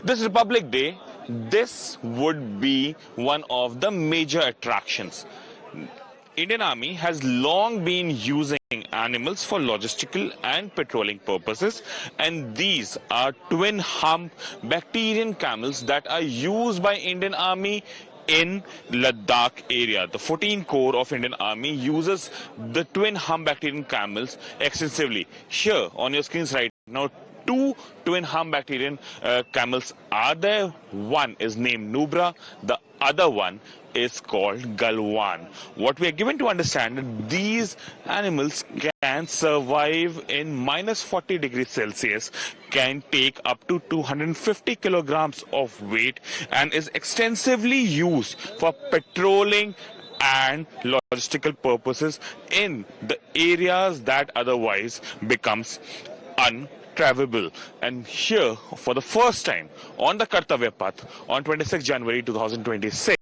This Republic Day, this would be one of the major attractions. Indian Army has long been using animals for logistical and patrolling purposes, and these are twin hump Bactrian camels that are used by Indian Army in Ladakh area. The 14th Corps of Indian Army uses the twin hump Bactrian camels extensively. Here on your screens right now, two twin hump Bactrian camels are there. One is named Nubra, the other one is called Galwan. What we are given to understand that these animals can survive in minus 40 degrees Celsius, can take up to 250 kilograms of weight, and is extensively used for patrolling and logistical purposes in the areas that otherwise becomes untravelable. And here, for the first time on the Kartavya Path on 26 January 2026,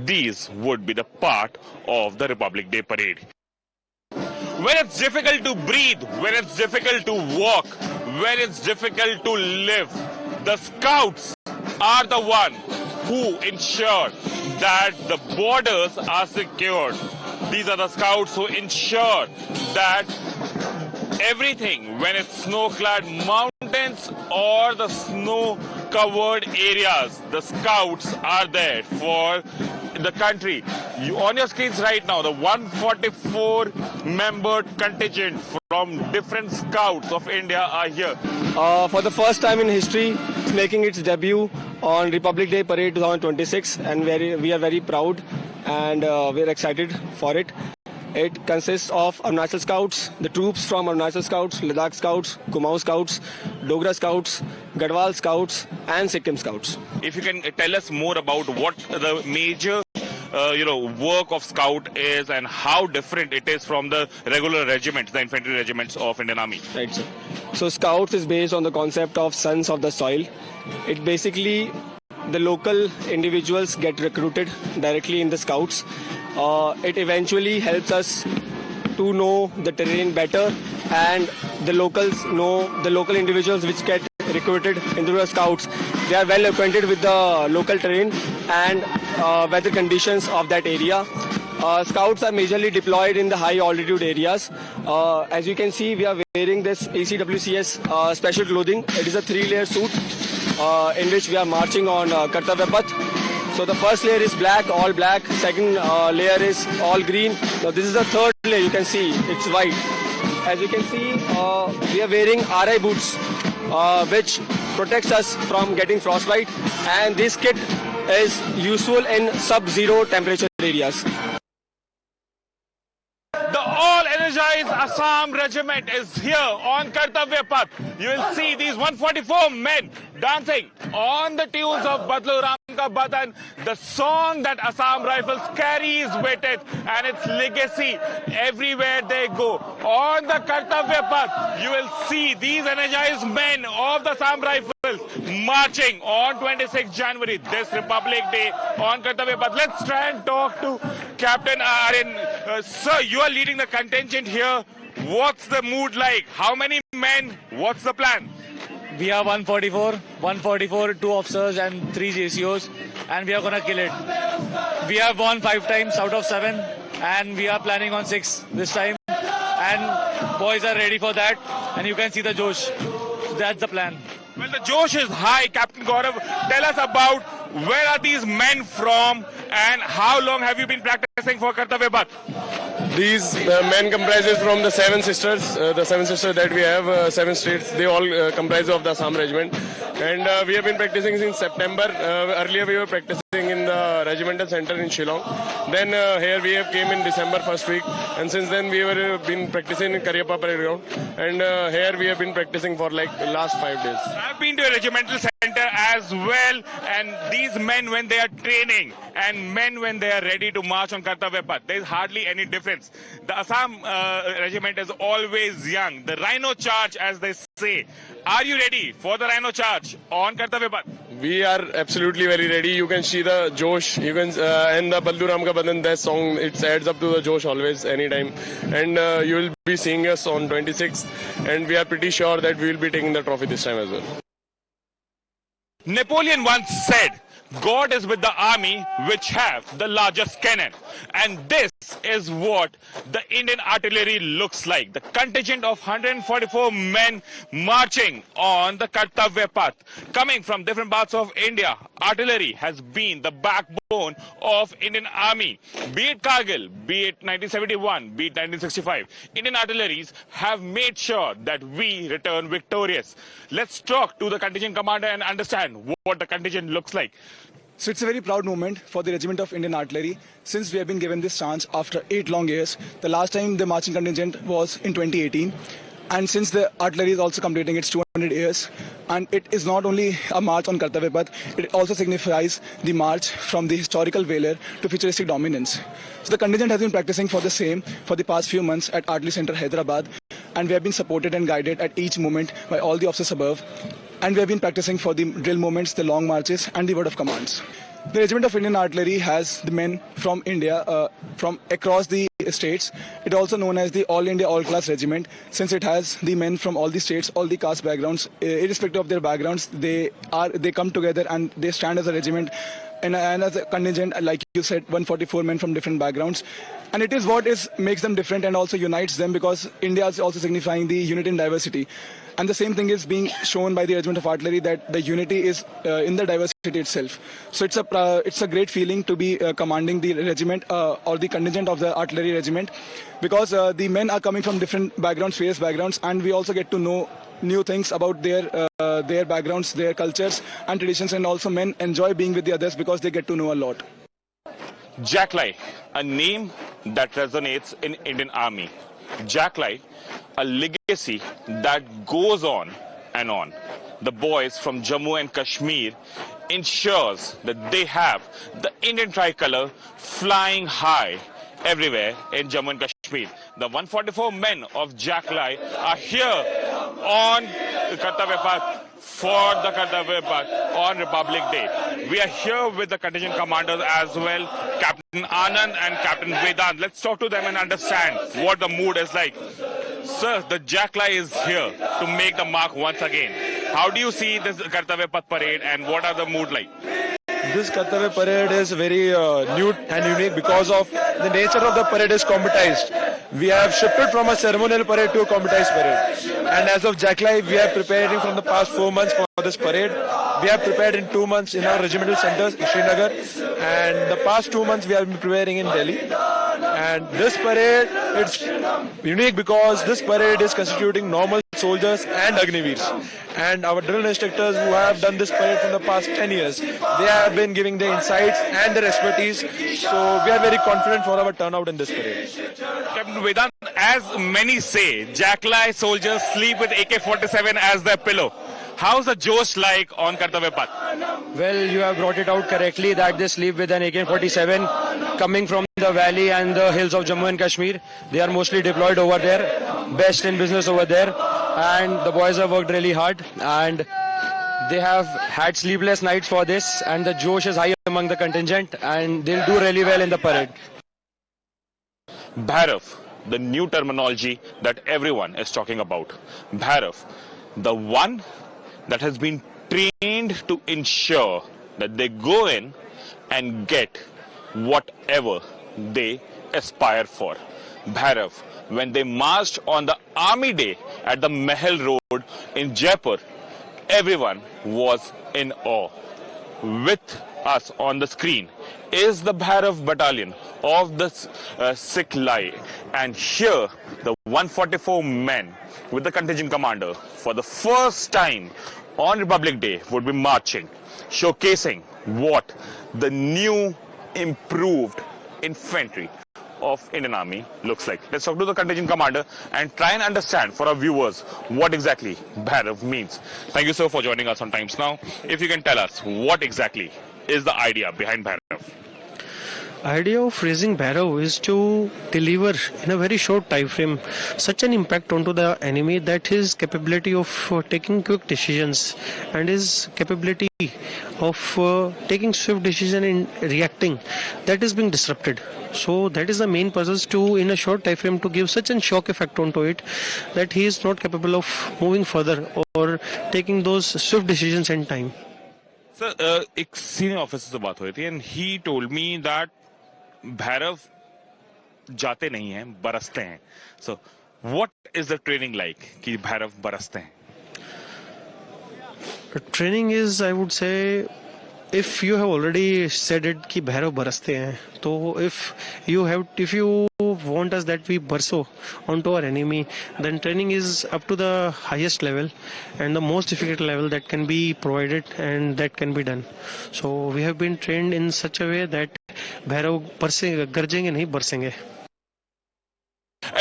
these would be the part of the Republic Day parade. When it's difficult to breathe, when it's difficult to walk, when it's difficult to live, the scouts are the one who ensure that the borders are secured. These are the scouts who ensure that everything, when it's snow-clad mountains or the snow-covered areas, the scouts are there for the country. On your screens right now, the 144-member contingent from different scouts of India are here. For the first time in history, it's making its debut on Republic Day Parade 2026, and we are very proud and we are excited for it. It consists of Arunachal Scouts, the troops from Arunachal Scouts, Ladakh Scouts, Kumaon Scouts, Dogra Scouts, Gadwal Scouts, and Sikkim Scouts. If you can tell us more about what the major work of Scout is and how different it is from the regular regiments, the infantry regiments of Indian Army. Right, sir. So Scouts is based on the concept of Sons of the Soil. It basically, the local individuals get recruited directly in the Scouts. It eventually helps us to know the terrain better, and the locals know the local individuals which get recruited into the Scouts. They are well acquainted with the local terrain and weather conditions of that area. Scouts are majorly deployed in the high altitude areas. As you can see, we are wearing this ACWCS special clothing. It is a 3-layer suit in which we are marching on Kartavya Path. So the first layer is black, all black. Second layer is all green. Now this is the third layer. You can see it's white. As you can see, we are wearing RI boots, which protects us from getting frostbite. And this kit is useful in sub-zero temperature areas. The all-energized Assam regiment is here on Kartavya Path. You will see these 144 men dancing on the tunes of Badlo Ram Ka Badan, the song that Assam Rifles carries with it and its legacy everywhere they go. On the Kartavya Path, you will see these energized men of the Assam Rifles marching on 26 January, this Republic Day on Kartavya Path. Let's try and talk to Captain Aryan. Sir, you are leading the contingent here. What's the mood like? How many men? What's the plan? We are 144, 2 officers and 3 JCOs, and we are gonna kill it. We have won 5 times out of 7, and we are planning on 6 this time. And boys are ready for that, and you can see the Josh. That's the plan. Well, the Josh is high. Captain Gaurav, tell us about where are these men from and how long have you been practicing for Kartavya Path? These men comprises from the 7 sisters, the 7 sisters that we have, 7 states. They all comprise of the Assam regiment, and we have been practicing since September. Earlier we were practicing in the regimental center in Shillong. Then here we have came in December first week, and since then we have been practicing in Karyappa parade ground, and here we have been practicing for like the last 5 days. I've been to a regimental center as well, and these men when they are training and men when they are ready to march on Kartavya Path, there is hardly any difference. The Assam regiment is always young. The Rhino Charge, as they say. Are you ready for the Rhino Charge on Kartavya Path? We are absolutely very ready. You can see the Josh, you can and the Badlo Ram Ka Badan, that song, it adds up to the Josh always, anytime. And you will be seeing us on 26th, and we are pretty sure that we will be taking the trophy this time as well. Napoleon once said, God is with the army which have the largest cannon. And this is what the Indian artillery looks like. The contingent of 144 men marching on the Kartavya Path. Coming from different parts of India, artillery has been the backbone of Indian army. Be it Kargil, be it 1971, be it 1965, Indian artilleries have made sure that we return victorious. Let's talk to the contingent commander and understand what the contingent looks like. So it's a very proud moment for the Regiment of Indian Artillery since we have been given this chance after 8 long years. The last time the marching contingent was in 2018. And since the artillery is also completing its 200 years, and it is not only a march on Kartavya Path, it also signifies the march from the historical valor to futuristic dominance. So the contingent has been practicing for the same for the past few months at Artillery Center, Hyderabad, and we have been supported and guided at each moment by all the officers above. And we have been practicing for the drill movements, the long marches, and the word of commands. The Regiment of Indian Artillery has the men from India, from across the states. It also known as the All India All Class Regiment, since it has the men from all the states, all the caste backgrounds, irrespective of their backgrounds. They come together and they stand as a regiment and as a contingent, like you said, 144 men from different backgrounds. And it is what makes them different and also unites them, because India is also signifying the unity in diversity. And the same thing is being shown by the Regiment of Artillery, that the unity is in the diversity itself. So it's a great feeling to be commanding the regiment or the contingent of the artillery regiment, because the men are coming from different backgrounds, various backgrounds, and we also get to know new things about their backgrounds, their cultures and traditions, and also men enjoy being with the others because they get to know a lot. Jacklai, a name that resonates in Indian Army. Jacklai, a legacy that goes on and on. The boys from Jammu and Kashmir ensures that they have the Indian tricolor flying high everywhere in Jammu and Kashmir. The 144 men of Jacklai are here on the Kartavya Path for the Kartavya Path on Republic Day. We are here with the contingent commanders as well, Captain Anand and Captain Vedant. Let's talk to them and understand what the mood is like. Sir, the Jacklai is here to make the mark once again. How do you see this Kartavya Path parade and what are the mood like? This Kartavya parade is very new and unique because of the nature of the parade is combatized. We have shifted from a ceremonial parade to a combatized parade. And as of Jacklai, we are preparing from the past 4 months for this parade. We have prepared in 2 months in our regimental centers in Srinagar, and the past 2 months we have been preparing in Delhi. And this parade, it's unique because this parade is constituting normal soldiers and Agniveers. And our drill instructors who have done this parade from the past 10 years, they have been giving their insights and their expertise. So we are very confident for our turnout in this parade. Captain Vedant, as many say, Jacklai soldiers sleep with AK-47 as their pillow. How's the Josh like on Kartavya Path? Well, you have brought it out correctly that they sleep with an AK-47 coming from the valley and the hills of Jammu and Kashmir. They are mostly deployed over there, best in business over there, and the boys have worked really hard and they have had sleepless nights for this, and the Josh is high among the contingent and they'll do really well in the parade. Bhairav, the new terminology that everyone is talking about. Bhairav, the one that has been trained to ensure that they go in and get whatever they aspire for. Bhairav, when they marched on the Army Day at the Mahal Road in Jaipur, everyone was in awe. With us on the screen is the Bhairav Battalion of the Sikh Line, and here the 144 men with the contingent commander for the first time on Republic Day would be marching, showcasing what the new improved infantry of Indian Army looks like. Let's talk to the contingent commander and try and understand for our viewers what exactly Bhairav means. Thank you, sir, for joining us on Times Now. If you can tell us what exactly is the idea behind Bhairav. Idea of raising Bhairav is to deliver in a very short time frame such an impact onto the enemy that his capability of taking quick decisions and his capability of taking swift decision in reacting, that is being disrupted. So that is the main purpose, to in a short time frame to give such a shock effect onto it that he is not capable of moving further or taking those swift decisions in time. Sir एक senior officer से बात हुई थी and he told me that Bhairav जाते नहीं हैं, बरसते हैं. So what is the training like कि भैरव बरसते हैं? Training is, I would say, if you have already said it कि भैरव बरसते हैं, तो if you want us that we burso onto our enemy, then training is up to the highest level and the most difficult level that can be provided and that can be done. So we have been trained in such a way that Bhairav बरसेंगे, गरजेंगे नहीं, बरसेंगे.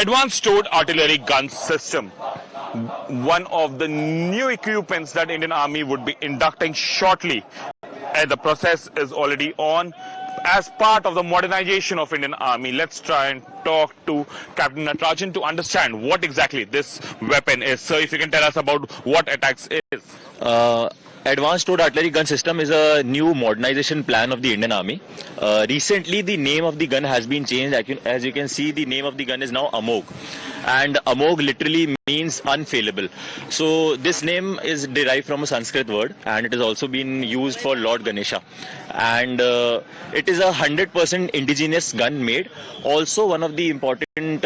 Advanced Towed Artillery Gun System, one of the new equipments that Indian Army would be inducting shortly. And the process is already on as part of the modernization of Indian Army. Let's try and talk to Captain Natarajan to understand what exactly this weapon is. Sir, if you can tell us about what ATAGS is. Advanced Towed Artillery Gun System is a new modernization plan of the Indian Army. Recently, the name of the gun has been changed. As you can see, the name of the gun is now Amog. And Amog literally means unfailable. So this name is derived from a Sanskrit word, and it has also been used for Lord Ganesha. And it is a 100% indigenous gun made. Also, one of the important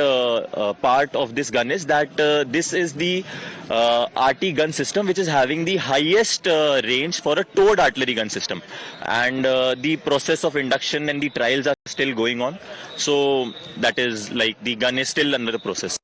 part of this gun is that this is the RT gun system which is having the highest range for a towed artillery gun system. And the process of induction and the trials are still going on. So that is like the gun is still under the process.